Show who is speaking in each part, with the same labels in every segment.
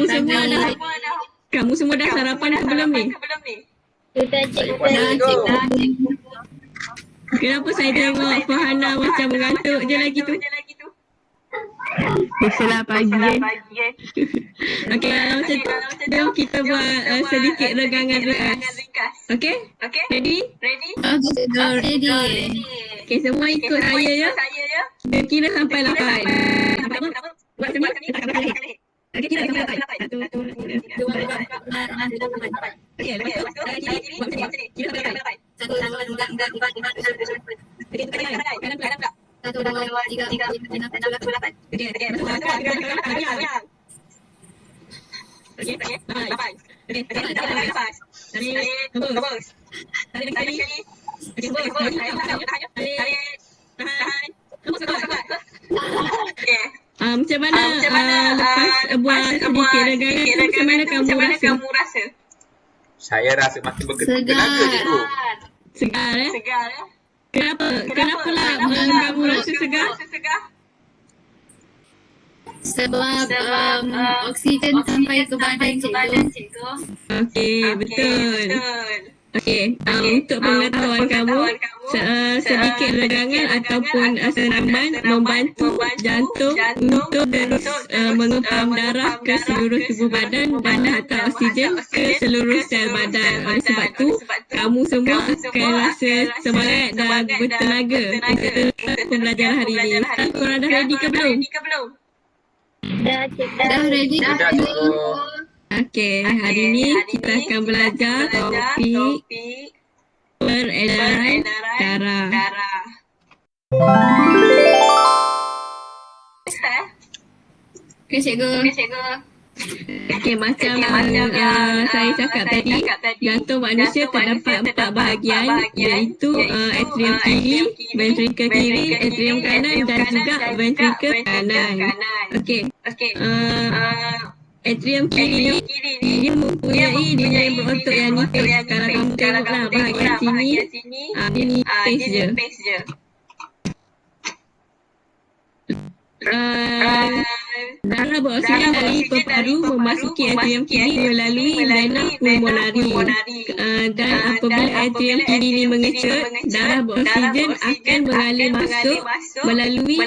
Speaker 1: semua. Kamu semua dah sarapan ke belum ni? Kenapa saya tengok Farhana macam mengantuk je lagi tu?
Speaker 2: Biasalah pagi kan.
Speaker 1: Okey, macam tu jom kita buat sedikit regangan ringkas. Okey? Ready?
Speaker 2: Ready.
Speaker 1: Okey, semua ikut saya ya. Kira sampai 8. Buat semua kita akan balik. Okey, kira sampai 8. 1, 2, 3, 4, 5, 6, 7, 8. Okey, lepas tu kiri buat macam ni. Kira sampai 8. 1, 2, 3, 4, 5, 6, 7, 8. Okey, kanan pula. 1, 2, 3, 4, 5, 6, 7, 8. Okey, lepas tu goyang. Okey, 8. Okey, tarik nafas. Tarik, hembus. Tarik sekali. Okey, hembus. Tarik, tahan. Hembus kuat. Okey. Macam mana lepas buat sedikit regangan, macam mana kamu rasa?
Speaker 3: Saya rasa makin bertenaga cikgu.
Speaker 1: Segar eh? Kenapa lah kamu rasa segar?
Speaker 2: Sebab oksigen sampai ke badan cikgu.
Speaker 1: Okey, betul. Okey, untuk pengetahuan kamu, sedikit regangan ataupun senaman membantu jantung untuk terus mengempam darah ke seluruh tubuh badan dan hantar oksigen ke seluruh sel badan. Oleh sebab tu, kamu semua akan rasa semangat dan bertenaga untuk pembelajaran hari ini. Korang dah ready ke belum?
Speaker 2: Dah ready.
Speaker 1: Okey, hari ni kita akan belajar topik peredaran darah.
Speaker 2: Okey cikgu.
Speaker 1: Okey, macam saya cakap tadi, jantung manusia terdapat 4 bahagian iaitu atrium kiri, ventrikel kiri, atrium kanan dan juga ventrikel kanan. Okey. Atrium kiri ni dia mempunyai dinding berotot yang nipis. Kalau kamu tengoklah bahagian sini, dia nipis je. Darah beroksigen dari paru memasuki atrium kiri melalui vena pulmonari. Dan apabila atrium kiri ini mengecut, darah beroksigen akan mengalir masuk melalui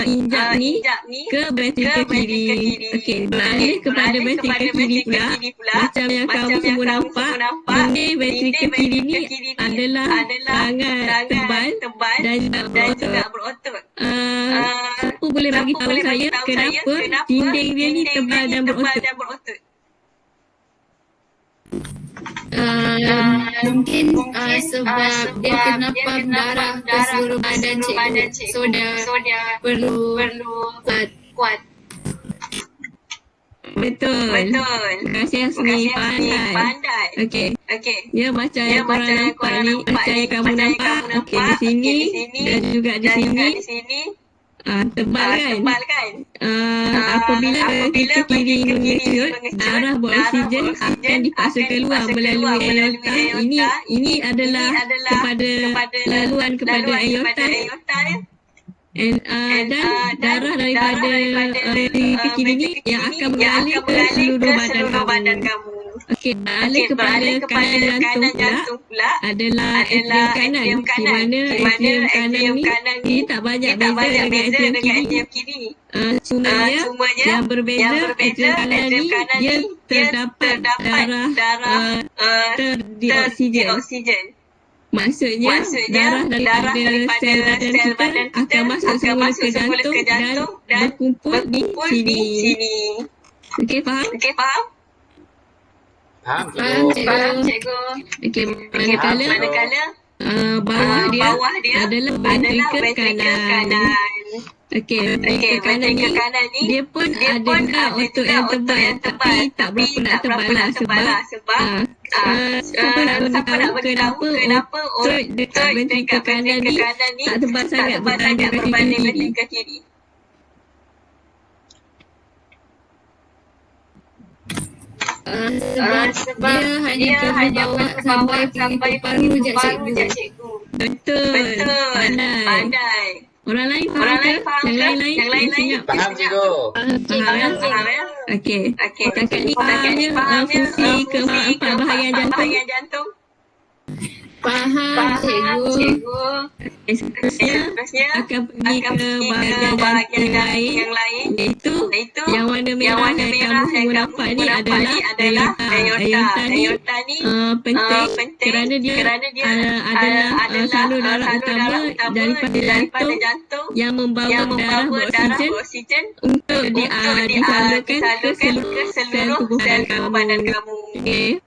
Speaker 1: injak ni ke ventrikel kiri. Okey, beralih kepada ventrikel kiri pula. Macam yang kamu semua nampak, dinding ventrikel kiri ni adalah sangat tebal dan berotot. Siapa boleh bagi tahu saya kenapa dinding dia ni tebal dan berotot?
Speaker 2: Mungkin sebab dia kena pump darah ke seluruh badan cikgu. So dia perlu kuat.
Speaker 1: Betul. Terima kasih Asmi, pandai. Okey. Ya, macam yang korang nampak ni, macam yang kamu nampak. Okey, di sini dan juga di sini. Tebal kan? Apabila ventrikel kiri mengecut, darah beroksigen akan dipaksa keluar melalui aorta. Ini adalah kepada laluan kepada aorta. Dan darah daripada ventrikel kiri ni yang akan mengalir ke seluruh badan kamu. Okey, balik kepada kanan jantung pula adalah atrium kanan, di mana atrium kanan ni dia tak banyak beza dengan atrium kiri. Cumanya yang berbeza, atrium kanan ni dia terdapat darah terdioksigen. Maksudnya darah daripada sel badan kita akan masuk semula ke jantung dan berkumpul di sini. Okey, faham?
Speaker 3: Faham
Speaker 2: Cikgu.
Speaker 1: Okey, manakala bawah dia adalah ventrikel kanan. Okey, ventrikel kanan ni dia pun ada juga otot yang tebal, tapi tak berapa nak tebal lah sebab siapa nak beritahu kenapa otot dekat ventrikel kanan ni tak tebal sangat berbanding ventrikel kiri.
Speaker 2: Sebab dia hanya sampai paru je cikgu.
Speaker 1: Betul. Pandai. Orang lain faham ke? Yang lain-lain? Yang senyap?
Speaker 3: Faham cikgu.
Speaker 1: Faham ya? Okey. Setakat ni faham fungsi keempat-empat bahagian jantung?
Speaker 2: Faham cikgu.
Speaker 1: Seterusnya akan pergi ke bahagian jantung yang lain, iaitu yang warna merah yang kamu semua nampak ni adalah aorta ni penting kerana dia adalah salur darah utama daripada jantung yang membawa darah beroksigen untuk disalurkan ke seluruh sel tubuh badan kamu.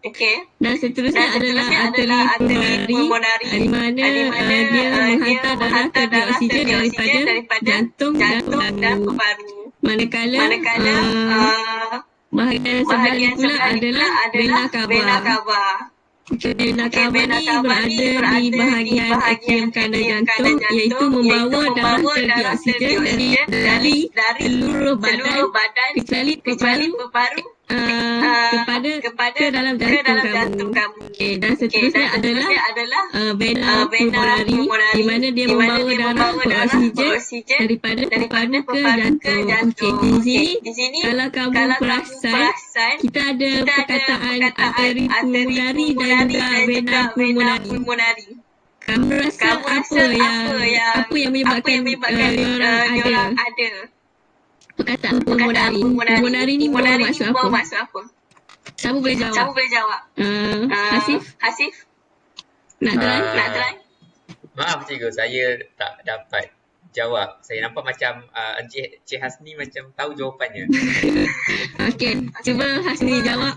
Speaker 1: Okey. Dan seterusnya adalah arteri pulmonari di mana dia menghantar darah ke dioksigen daripada jantung dan paru. Manakala bahagian sebelah ni pula adalah vena cava. Vena cava ni berada di bahagian atrium kanan jantung, iaitu membawa darah ke dioksigen dari seluruh badan kecuali paru ke dalam jantung kamu. Okey, dan seterusnya adalah vena pulmonari di mana dia membawa darah beroksigen daripada paru ke jantung. Okey, di sini kalau kamu perasan kita ada perkataan arteri pulmonari dan juga vena pulmonari. Kamu rasa apa yang menyebabkan orang ada perkataan pulmonari ni membawa maksud apa? Siapa boleh jawab? Hasif? Nak try?
Speaker 3: Maaf cikgu, saya tak dapat jawab. Saya nampak macam Encik Hasni macam tahu jawapannya.
Speaker 1: Okey, cuba Hasni jawab.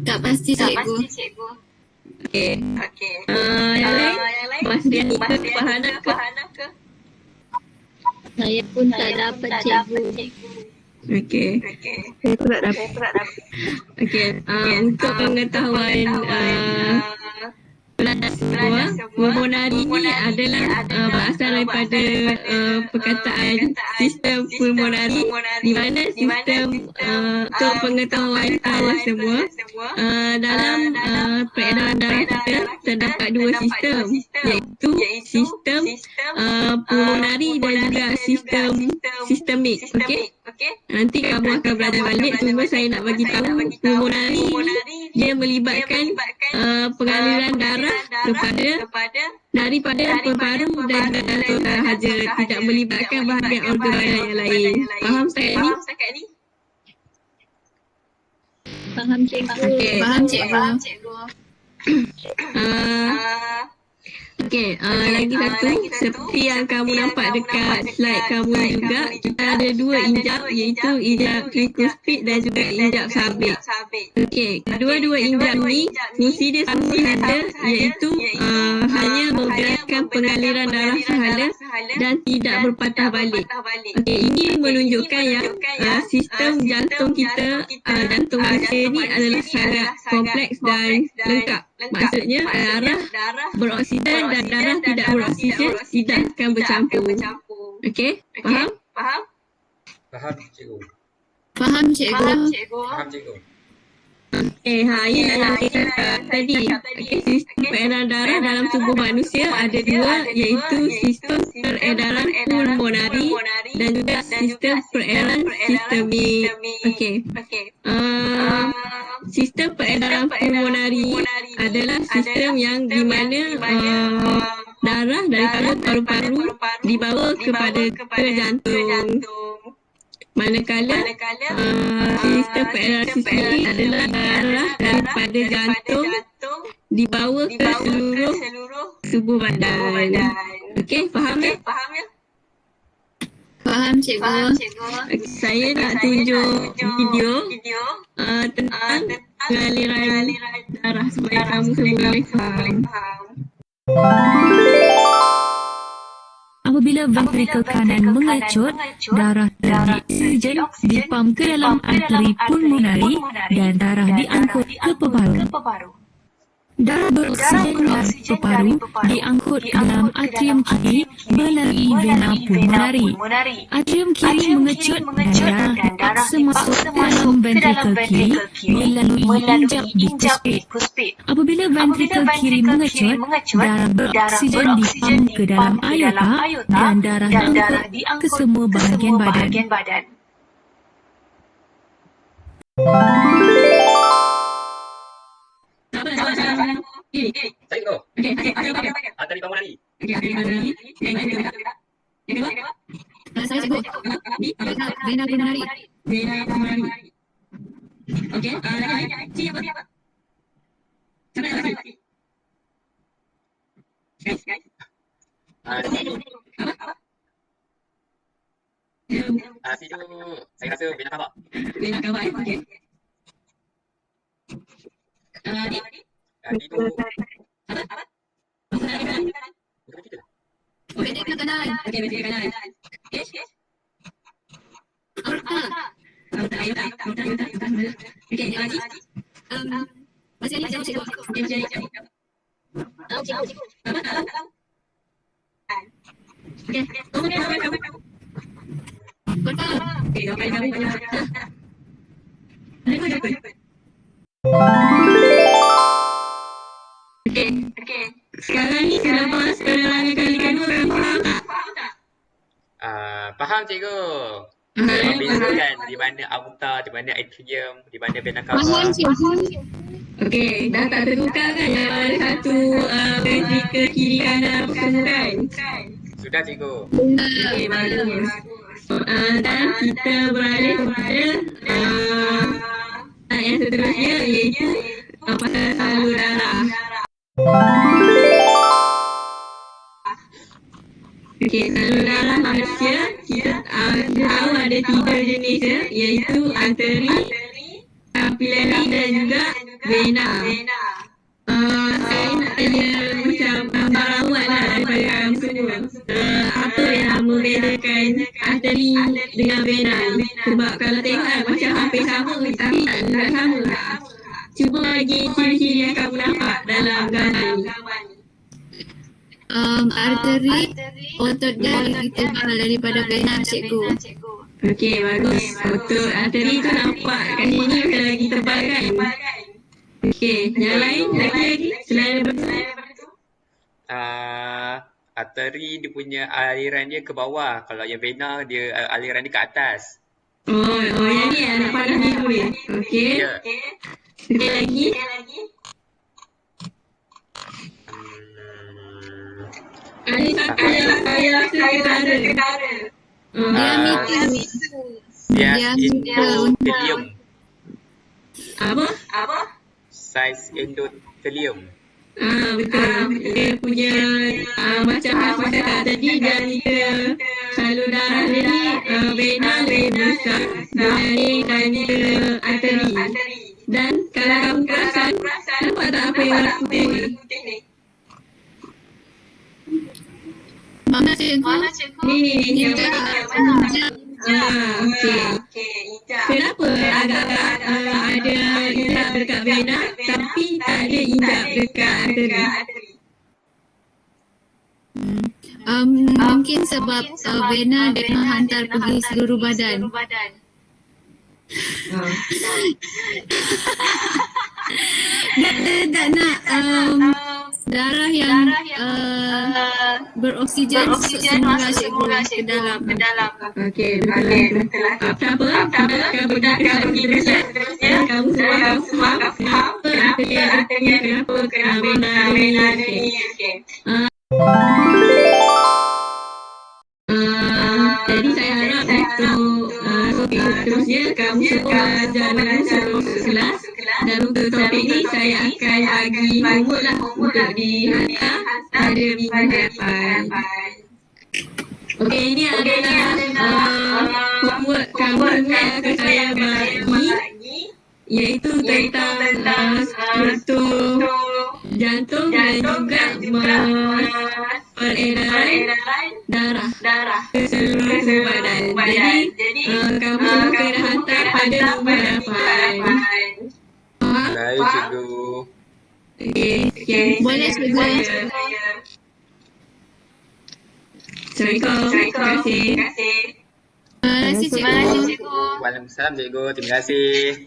Speaker 2: Tak pasti cikgu.
Speaker 1: Okey. Yang lain? Mas Dian ke Fahana ke?
Speaker 2: Saya pun tak dapat cikgu.
Speaker 1: Okey. Saya pun tak dapat. Okey. Untuk pengetahuan semua, pulmonari ni adalah berasal daripada perkataan sistem pulmonari, di mana sistem untuk pengetahuan semua dalam peredaran darah kita terdapat dua sistem, iaitu sistem pulmonari dan juga sistemik. Okey. Nanti kamu akan belajar balik, cuma saya nak bagi tahu pulmonari dia melibatkan pengaliran darah daripada paru dan jantung sahaja, tidak melibatkan bahagian organ badan yang lain. Faham setakat ni?
Speaker 2: Faham cikgu.
Speaker 1: Okey.
Speaker 2: Faham cikgu.
Speaker 1: Okey, lagi satu, seperti yang kamu nampak dekat slide kamu juga, kita ada dua injap, iaitu injap tricuspid dan juga injap sabit. Okey, kedua-dua injap ni fungsi dia semua ada, iaitu hanya menggerakkan pengaliran darah sahala dan tidak berpatah balik. Okey, ini menunjukkan yang sistem jantung kita, jantung manusia ni adalah sangat kompleks dan lengkap. Maksudnya darah beroksigen dan darah tidak beroksigen tidak akan bercampur. Okey, faham?
Speaker 3: Faham cikgu.
Speaker 2: Faham cikgu.
Speaker 1: Okey, ini yang saya cakap tadi. Okey, sistem peredaran darah dalam tubuh manusia ada dua, iaitu sistem peredaran pulmonari dan juga sistem peredaran sistemik. Okey. Sistem peredaran pulmonari adalah sistem yang di mana darah daripada paru-paru dibawa ke jantung. Manakala sistem peredaran sistemik adalah darah daripada jantung dibawa ke seluruh tubuh badan. Okey, faham ya?
Speaker 2: Faham cikgu.
Speaker 1: Saya nak tunjuk video tentang pengaliran darah supaya kamu semua boleh faham.
Speaker 4: Apabila ventrikel kanan mengecut, darah dioksigen dipam ke dalam arteri pulmonari dan darah diangkut ke peparu. Darah beroksigen dari paru diangkut ke dalam atrium kiri melalui vena pulmonari. Atrium kiri mengecut dan darah paksa masuk ke dalam ventrikel kiri melalui injap bikuspid. Apabila ventrikel kiri mengecut, darah beroksigen dipam ke dalam aorta dan darah diangkut ke semua bahagian badan.
Speaker 3: Saya go.
Speaker 1: Okey,
Speaker 3: Arteri pulmonari.
Speaker 2: Saya cikgu. Vena pulmonari.
Speaker 1: Okey, lagi apa? Sampai lagi.
Speaker 3: Situ saya rasa vena cava.
Speaker 1: Vena cava, okey.
Speaker 3: Itu bukan kita.
Speaker 2: Ventrikel kanan.
Speaker 1: Okey, vertikal kanan.
Speaker 2: Aorta.
Speaker 1: Aorta. Okey, lagi.
Speaker 2: Masih ada jauh cikgu.
Speaker 1: Okey, jadi. Okey,
Speaker 2: Kota.
Speaker 1: okey, kamu. Okey. Sekarang ni selepas penerangan kali kedua, kamu faham tak?
Speaker 3: Faham cikgu. Membezakan di mana aorta, di mana atrium, di mana vena cava.
Speaker 2: Faham cikgu.
Speaker 1: Okey, dah tak tertukar kan yang ada satu ventrikel kiri kanan apa semua kan?
Speaker 3: Sudah cikgu.
Speaker 1: Okey, bagus. Dan kita beralih kepada yang seterusnya iaitu pasal salur darah. Okey, salur darah manusia kita tahu ada 3 jenis ya, iaitu arteri, kapilari dan juga vena. Saya nak tanya macam gambaran lah daripada kamu semua. Apa yang membedakan arteri dengan vena ni? Sebab kalau tengok kan macam hampir sama tapi tak sama. Cuba bagi ciri-ciri yang kamu nampak dalam gambar ni.
Speaker 2: Arteri otot dia lebih tebal daripada vena cikgu.
Speaker 1: Okey, bagus. Otot arteri tu nampak kat sini macam lagi tebal kan? Okey, yang lain lagi selain daripada tu?
Speaker 3: Arteri dia punya aliran dia ke bawah. Kalau yang vena dia aliran dia ke atas.
Speaker 1: Oh, yang ni yang nak pandang biru ni. Okey.
Speaker 3: Ya.
Speaker 1: Sekali lagi. Ada satu yang saya rasa ketara.
Speaker 3: Bias endothelium.
Speaker 1: Apa?
Speaker 3: Size endothelium.
Speaker 1: Betul. Dia punya macam apa cakap tadi dan kita salur darah dia ni vena lebih besar dibanding dan juga arteri. Dan kalau kamu perasan, nampak tak apa yang warna putih ni?
Speaker 2: Mana cikgu?
Speaker 1: Ni yang okey. Kenapa agak-agak ada injap dekat vena tapi tak ada injap dekat arteri?
Speaker 2: Mungkin sebab vena dia hantar pergi seluruh badan. Dia tak nak darah yang beroksigen masuk semula cikgu ke dalam.
Speaker 1: Okey, betul lah. Apa? Kita pergi seterusnya. Kamu semua faham kenapa vena ni. Jadi saya harap untuk topik seterusnya kamu semua belajar dengan kelas dan untuk topik ni saya akan bagi homework lah untuk dihantar pada minggu depan. Okey, ini adalah homework kamu yang akan saya bagi iaitu tentang struktur jantung dan juga peredaran darah ke seluruh badan. Jadi kamu semua kena hantar pada minggu depan.
Speaker 3: Baik cikgu.
Speaker 1: Okey, sekian.
Speaker 2: Boleh, cikgu.
Speaker 1: Assalamualaikum. Terima kasih.
Speaker 2: Terima kasih, cikgu.
Speaker 3: Waalaikumsalam cikgu. Terima kasih.